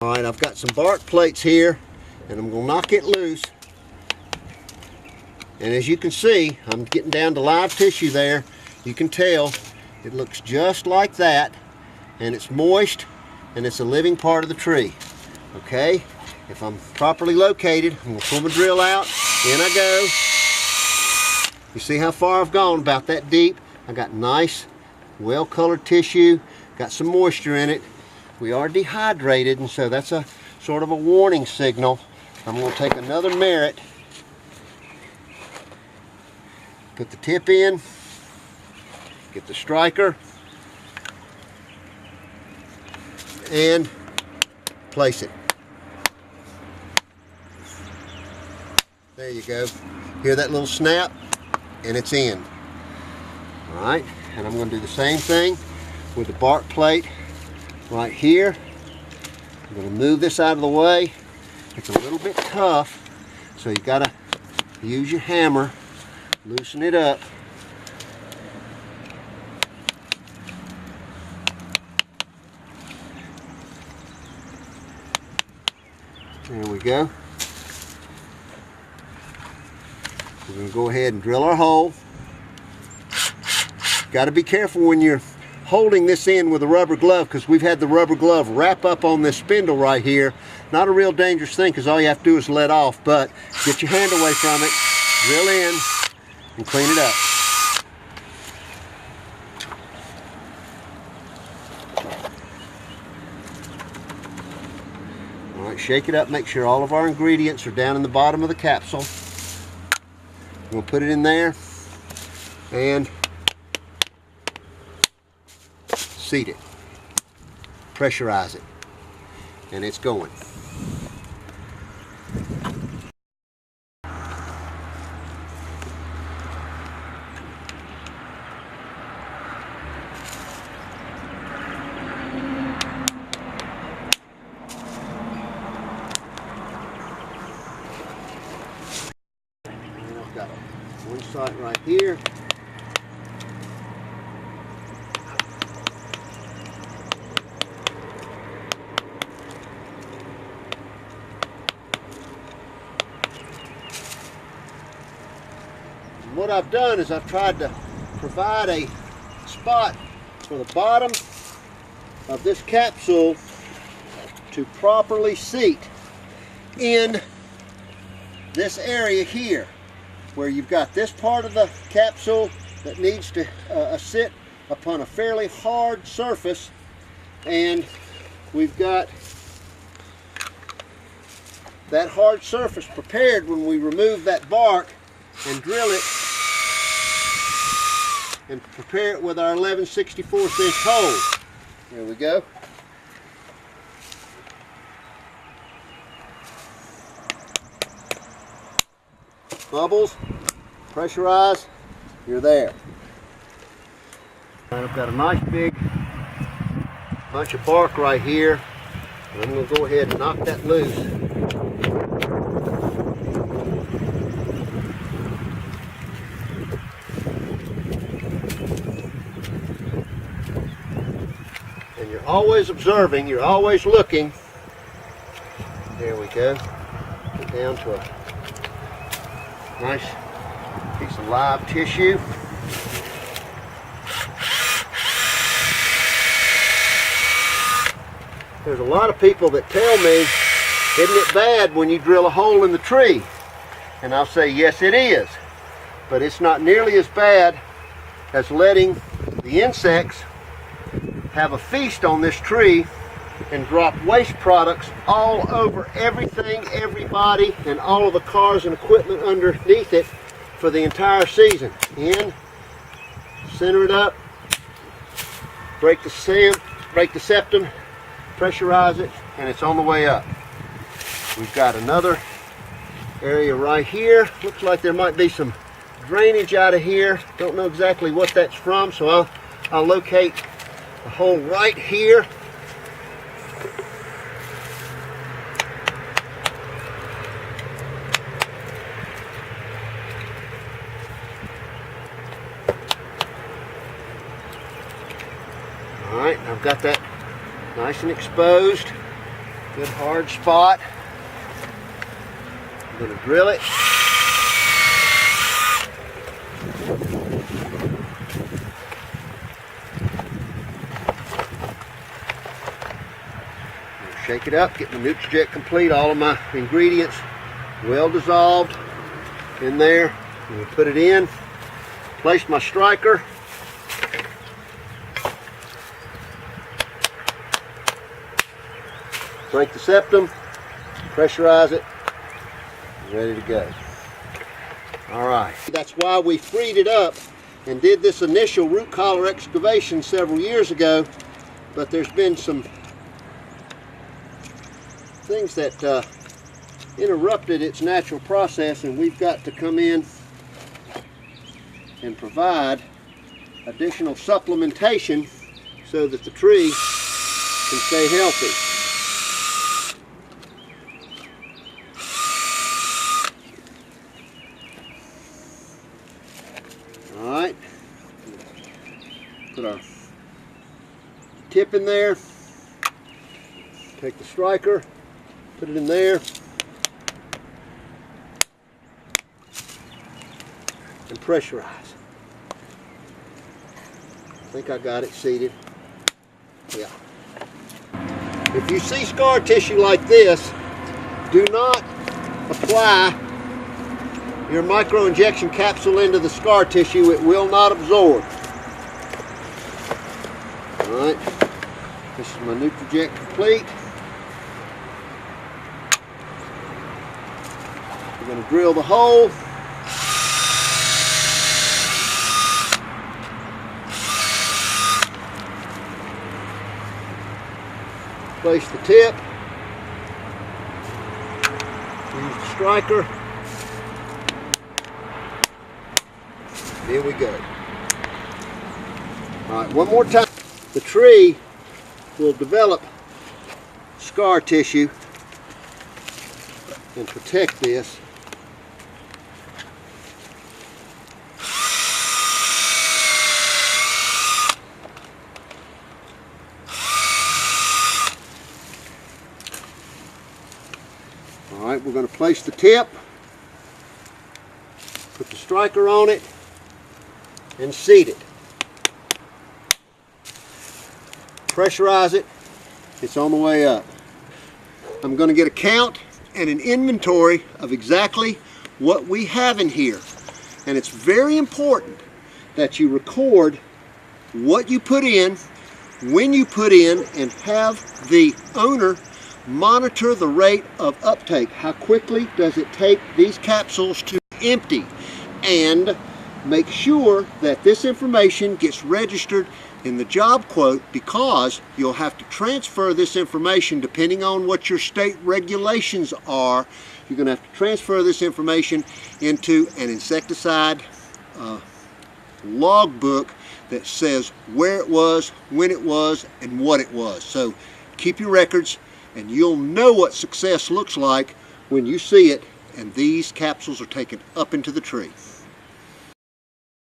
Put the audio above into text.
All right, I've got some bark plates here, and I'm going to knock it loose. And as you can see, I'm getting down to live tissue there. You can tell it looks just like that, and it's moist, and it's a living part of the tree. Okay, if I'm properly located, I'm going to pull my drill out. In I go. You see how far I've gone, about that deep. I got nice, well-colored tissue, got some moisture in it. We are dehydrated, and so that's a sort of a warning signal. I'm going to take another Merit, put the tip in, get the striker, and place it. There you go. Hear that little snap? And it's in. All right, and I'm going to do the same thing with the bark plate right here. I'm going to move this out of the way. It's a little bit tough, so you got to use your hammer, loosen it up. There we go. We're going to go ahead and drill our hole. Got to be careful when you're holding this in with a rubber glove, because we've had the rubber glove wrap up on this spindle right here. Not a real dangerous thing, because all you have to do is let off, but get your hand away from it, drill in, and clean it up. All right, shake it up, make sure all of our ingredients are down in the bottom of the capsule. We'll put it in there and seat it, pressurize it, and it's going. I've got one side right here. What I've done is I've tried to provide a spot for the bottom of this capsule to properly seat in this area here, where you've got this part of the capsule that needs to sit upon a fairly hard surface, and we've got that hard surface prepared when we remove that bark and drill it and prepare it with our 11/64 inch hole. There we go. Bubbles, pressurize, you're there. And I've got a nice big bunch of bark right here, and I'm going to go ahead and knock that loose. And you're always observing, you're always looking. There we go. Get down to a nice piece of live tissue. There's a lot of people that tell me, isn't it bad when you drill a hole in the tree? And I'll say, yes it is. But it's not nearly as bad as letting the insects have a feast on this tree and drop waste products all over everything, everybody, and all of the cars and equipment underneath it for the entire season. In, center it up, break the septum, pressurize it, and it's on the way up. We've got another area right here. Looks like there might be some drainage out of here. Don't know exactly what that's from, so I'll locate a hole right here. Alright, I've got that nice and exposed. Good hard spot. I'm going to drill it. Shake it up, get my Nutrijet complete, all of my ingredients well dissolved in there. I'm going to put it in, place my striker. Break the septum, pressurize it, ready to go. Alright, that's why we freed it up and did this initial root collar excavation several years ago, but there's been some things that interrupted its natural process, and we've got to come in and provide additional supplementation so that the tree can stay healthy. Alright, put our tip in there, take the striker, put it in there, and pressurize. I think I got it seated. Yeah. If you see scar tissue like this, do not apply your micro-injection capsule into the scar tissue. It will not absorb. Alright, this is my Nutrijet complete. We're going to drill the hole. Place the tip. Use the striker. Here we go. Alright, one more time. The tree will develop scar tissue and protect this. Alright, we're going to place the tip, put the striker on it, and seat it. Pressurize it. It's on the way up. I'm going to get a count and an inventory of exactly what we have in here. And it's very important that you record what you put in, when you put in, and have the owner monitor the rate of uptake. How quickly does it take these capsules to empty? And make sure that this information gets registered in the job quote, because you'll have to transfer this information depending on what your state regulations are. You're going to have to transfer this information into an insecticide logbook that says where it was, when it was, and what it was. So keep your records, and you'll know what success looks like when you see it and these capsules are taken up into the tree.